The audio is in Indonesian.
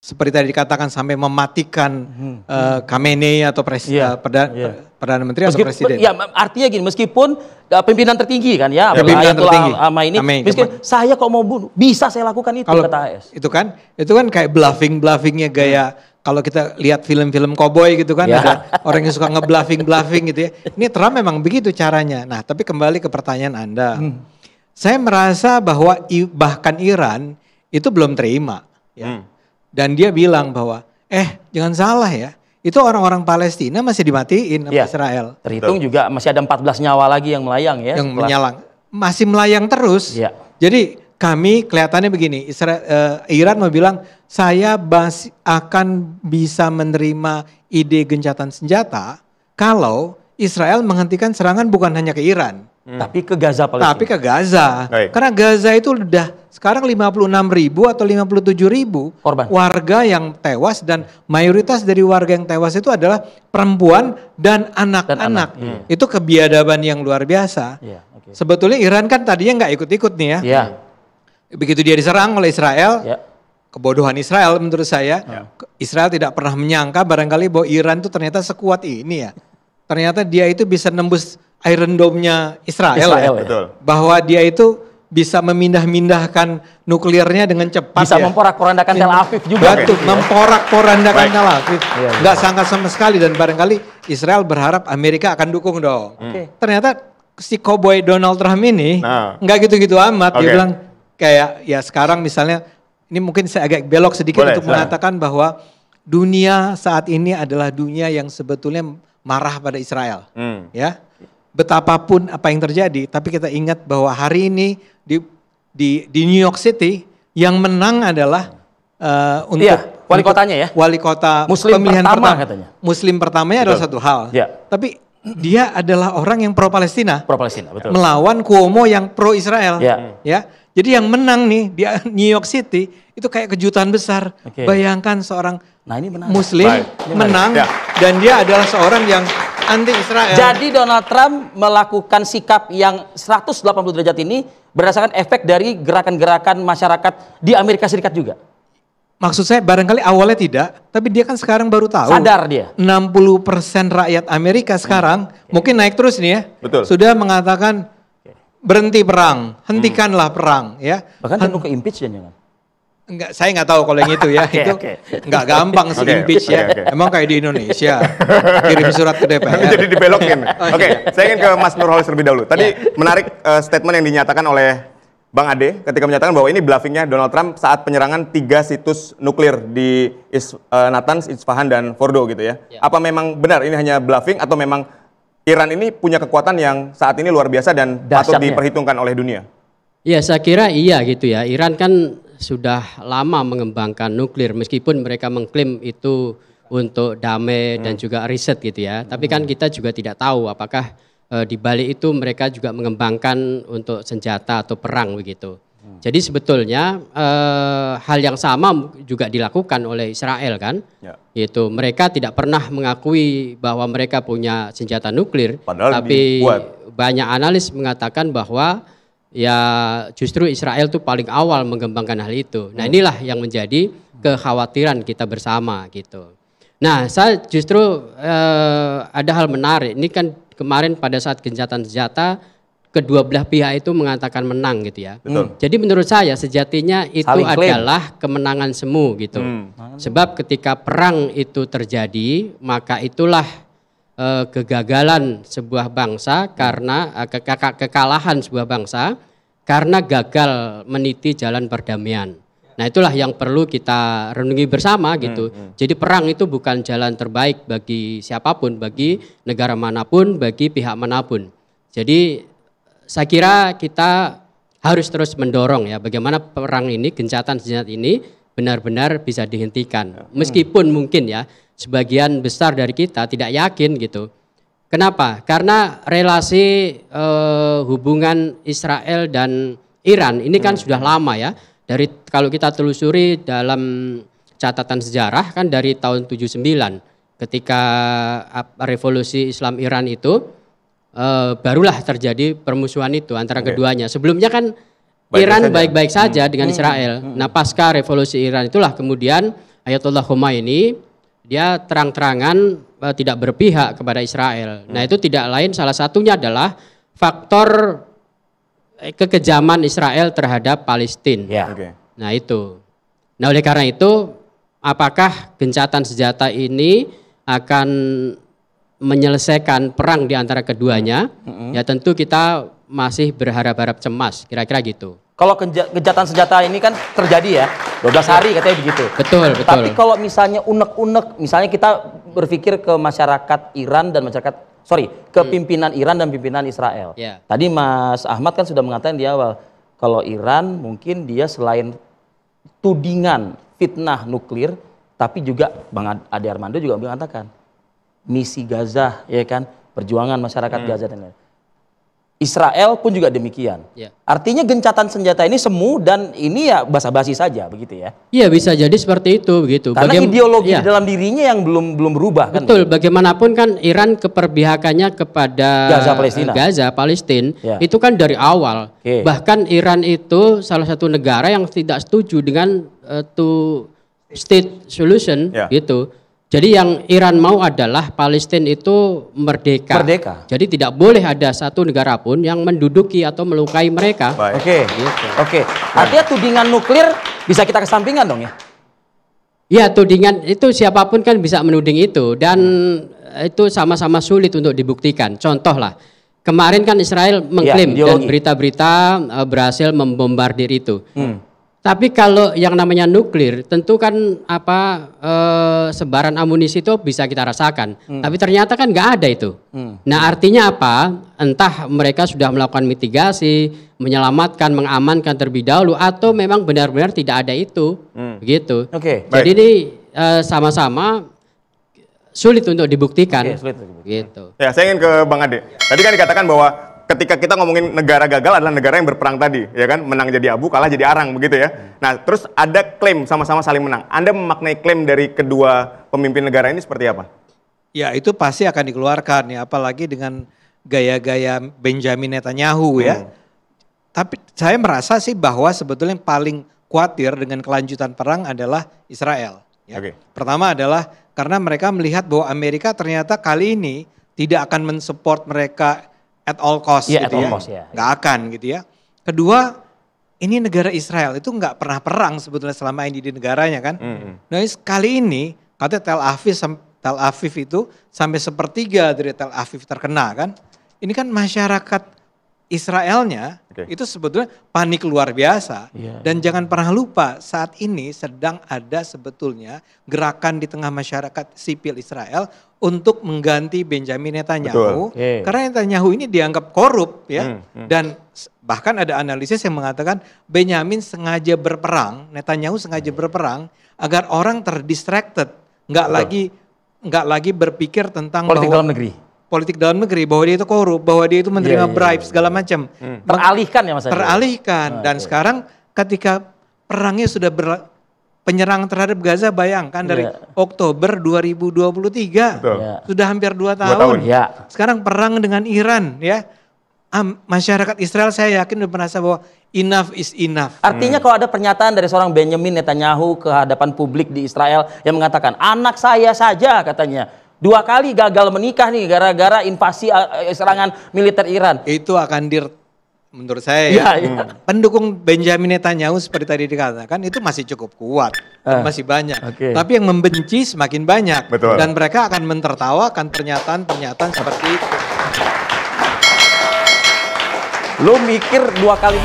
seperti tadi dikatakan sampai mematikan Khamenei atau Perdana Menteri atau Presiden. Ya, artinya gini, meskipun pimpinan tertinggi kan ya, pimpinan tertinggi. Saya kok mau bunuh, bisa saya lakukan itu, kata AS. Itu kan kayak bluffingnya gaya kalau kita lihat film-film koboi gitu kan, ada orang yang suka nge-bluffing gitu ya. Ini Trump memang begitu caranya. Nah, tapi kembali ke pertanyaan Anda. Saya merasa bahwa bahkan Iran itu belum terima ya. Dan dia bilang bahwa jangan salah ya, itu orang-orang Palestina masih dimatiin sama Israel. Terhitung juga masih ada 14 nyawa lagi yang melayang ya. Yang masih melayang terus. Ya. Jadi kami kelihatannya begini, Iran mau bilang saya akan bisa menerima ide gencatan senjata kalau Israel menghentikan serangan bukan hanya ke Iran. Tapi ke Gaza Palestina. Tapi ke Gaza. Karena Gaza itu udah sekarang 56.000 atau 57.000 warga yang tewas, dan mayoritas dari warga yang tewas itu adalah perempuan dan anak-anak. Itu kebiadaban yang luar biasa. Sebetulnya Iran kan tadinya nggak ikut-ikut nih ya. Begitu dia diserang oleh Israel, kebodohan Israel menurut saya. Israel tidak pernah menyangka barangkali bahwa Iran itu ternyata sekuat ini ya. Ternyata dia itu bisa nembus Iron Dome-nya Israel ya. Betul. Bahwa dia itu bisa memindah-mindahkan nuklirnya dengan cepat. Bisa memporak-porandakan Tel Aviv juga. Betul, memporak-porandakan Tel Aviv. Nggak sangka sama sekali, dan barangkali Israel berharap Amerika akan dukung dong. Ternyata si cowboy Donald Trump ini nggak gitu-gitu amat. Dia bilang kayak ya sekarang misalnya, ini mungkin saya agak belok sedikit untuk mengatakan bahwa dunia saat ini adalah dunia yang sebetulnya marah pada Israel, ya. Betapapun apa yang terjadi, tapi kita ingat bahwa hari ini di New York City yang menang adalah untuk wali kotanya ya, wali kota Muslim pemilihan pertama katanya. Muslim pertamanya adalah satu hal, tapi dia adalah orang yang pro Palestina, betul. Melawan Cuomo yang pro Israel, ya. Jadi yang menang nih di New York City itu kayak kejutan besar. Bayangkan seorang Muslim menang dan dia adalah seorang yang anti Israel. Jadi Donald Trump melakukan sikap yang 180 derajat ini berdasarkan efek dari gerakan-gerakan masyarakat di Amerika Serikat juga. Maksud saya barangkali awalnya tidak, tapi dia kan sekarang baru tahu. Sadar dia. 60% rakyat Amerika sekarang mungkin naik terus nih ya. Betul. Sudah mengatakan berhenti perang, hentikanlah perang ya. Bahkan cenderung ke impeach jangan. Enggak, saya nggak tahu kalau yang itu ya. Itu nggak gampang sih impeach ya. Emang kayak di Indonesia kirim surat ke DPR. Jadi dibelokin. Saya ingin ke Mas Nurholis terlebih dahulu. Tadi menarik statement yang dinyatakan oleh Bang Ade ketika menyatakan bahwa ini bluffingnya Donald Trump saat penyerangan 3 situs nuklir di Natanz, Isfahan, dan Fordo gitu ya. Apa memang benar ini hanya bluffing atau memang Iran ini punya kekuatan yang saat ini luar biasa dan patut diperhitungkan oleh dunia? Ya, saya kira iya gitu ya. Iran kan sudah lama mengembangkan nuklir meskipun mereka mengklaim itu untuk damai dan juga riset gitu ya. Tapi kan kita juga tidak tahu apakah di balik itu mereka juga mengembangkan untuk senjata atau perang begitu. Jadi sebetulnya hal yang sama juga dilakukan oleh Israel kan, yaitu mereka tidak pernah mengakui bahwa mereka punya senjata nuklir, padahal tapi banyak analis mengatakan bahwa ya justru Israel itu paling awal mengembangkan hal itu. Nah inilah yang menjadi kekhawatiran kita bersama gitu. Nah saya justru ada hal menarik, ini kan kemarin pada saat gencatan senjata kedua belah pihak itu mengatakan menang gitu ya. Jadi menurut saya sejatinya itu adalah kemenangan semu gitu. Sebab ketika perang itu terjadi, maka itulah kegagalan sebuah bangsa karena kekalahan sebuah bangsa karena gagal meniti jalan perdamaian. Nah itulah yang perlu kita renungi bersama gitu. Jadi perang itu bukan jalan terbaik bagi siapapun, bagi negara manapun, bagi pihak manapun. Jadi saya kira kita harus terus mendorong ya bagaimana perang ini, gencatan senjata ini benar-benar bisa dihentikan. Meskipun mungkin ya sebagian besar dari kita tidak yakin gitu. Kenapa? Karena relasi hubungan Israel dan Iran ini kan sudah lama ya. Dari kalau kita telusuri dalam catatan sejarah kan dari tahun 79 ketika revolusi Islam Iran itu barulah terjadi permusuhan itu antara keduanya. Sebelumnya kan Iran baik-baik saja dengan Israel. Nah pasca revolusi Iran itulah kemudian Ayatollah Khomeini dia terang-terangan tidak berpihak kepada Israel. Nah itu tidak lain salah satunya adalah faktor kekejaman Israel terhadap Palestina. Ya. Nah itu. Nah oleh karena itu apakah gencatan senjata ini akan menyelesaikan perang di antara keduanya? Ya tentu kita masih berharap-harap cemas, kira-kira gitu. Kalau gencatan senjata ini kan terjadi ya, 12 hari katanya begitu. Betul. Tapi kalau misalnya unek-unek, misalnya kita berpikir ke masyarakat Iran dan ke pimpinan Iran dan pimpinan Israel. Yeah. Tadi Mas Ahmad kan sudah mengatakan di awal, kalau Iran mungkin dia selain tudingan fitnah nuklir, tapi juga Bang Ade Armando juga mengatakan misi Gaza, ya kan, perjuangan masyarakat Gaza dan lain-lain. Israel pun juga demikian. Ya. Artinya gencatan senjata ini semu dan ini ya basa-basi saja begitu ya. Iya bisa jadi seperti itu begitu. Karena ideologi di dalam dirinya yang belum berubah. Betul. Kan, bagaimanapun kan Iran keperpihakannya kepada Gaza Palestina itu kan dari awal. Bahkan Iran itu salah satu negara yang tidak setuju dengan two state solution gitu. Jadi yang Iran mau adalah Palestina itu merdeka. Jadi tidak boleh ada satu negara pun yang menduduki atau melukai mereka. Oke. Artinya tudingan nuklir bisa kita kesampingkan dong ya? Ya tudingan itu siapapun kan bisa menuding itu dan itu sama-sama sulit untuk dibuktikan. Contoh lah, kemarin kan Israel mengklaim dan berita-berita berhasil membombardir itu. Tapi kalau yang namanya nuklir, tentu kan sebaran amunisi itu bisa kita rasakan. Tapi ternyata kan nggak ada itu. Nah artinya apa? Entah mereka sudah melakukan mitigasi, menyelamatkan, mengamankan terlebih dahulu, atau memang benar-benar tidak ada itu, begitu. Jadi ini sama-sama sulit untuk dibuktikan. Gitu. Ya, saya ingin ke Bang Ade. Tadi kan dikatakan bahwa ketika kita ngomongin negara gagal adalah negara yang berperang tadi, ya kan, menang jadi abu, kalah jadi arang, begitu ya. Nah, terus ada klaim sama-sama saling menang. Anda memaknai klaim dari kedua pemimpin negara ini seperti apa? Ya, itu pasti akan dikeluarkan ya, apalagi dengan gaya-gaya Benjamin Netanyahu ya. Tapi saya merasa sih bahwa sebetulnya yang paling khawatir dengan kelanjutan perang adalah Israel. Ya. Pertama adalah karena mereka melihat bahwa Amerika ternyata kali ini tidak akan mensupport mereka at all cost gitu ya. Nggak akan gitu ya. Kedua, ini negara Israel itu nggak pernah perang sebetulnya selama ini di negaranya kan. Nah kali ini katanya Tel Aviv itu sampai sepertiga dari Tel Aviv terkena kan. Ini kan masyarakat Israelnya itu sebetulnya panik luar biasa. Dan jangan pernah lupa saat ini sedang ada sebetulnya gerakan di tengah masyarakat sipil Israel untuk mengganti Benjamin Netanyahu. Karena Netanyahu ini dianggap korup ya. Dan bahkan ada analisis yang mengatakan Benjamin sengaja berperang, Netanyahu sengaja berperang agar orang terdistracted, nggak lagi berpikir tentang politik dalam negeri, bahwa dia itu korup, bahwa dia itu menerima bribe segala macam. Teralihkan ya Mas. Teralihkan. Dan sekarang ketika perangnya sudah penyerang terhadap Gaza, bayangkan dari Oktober 2023 sudah hampir 2 tahun. Sekarang perang dengan Iran ya. Masyarakat Israel saya yakin udah merasa bahwa enough is enough. Artinya kalau ada pernyataan dari seorang Benjamin Netanyahu ke hadapan publik di Israel yang mengatakan anak saya saja katanya 2 kali gagal menikah nih gara-gara invasi serangan militer Iran. Itu akan menurut saya pendukung Benjamin Netanyahu seperti tadi dikatakan itu masih cukup kuat, masih banyak. Tapi yang membenci semakin banyak. Dan mereka akan mentertawakan pernyataan-pernyataan seperti itu. Lo mikir 2 kali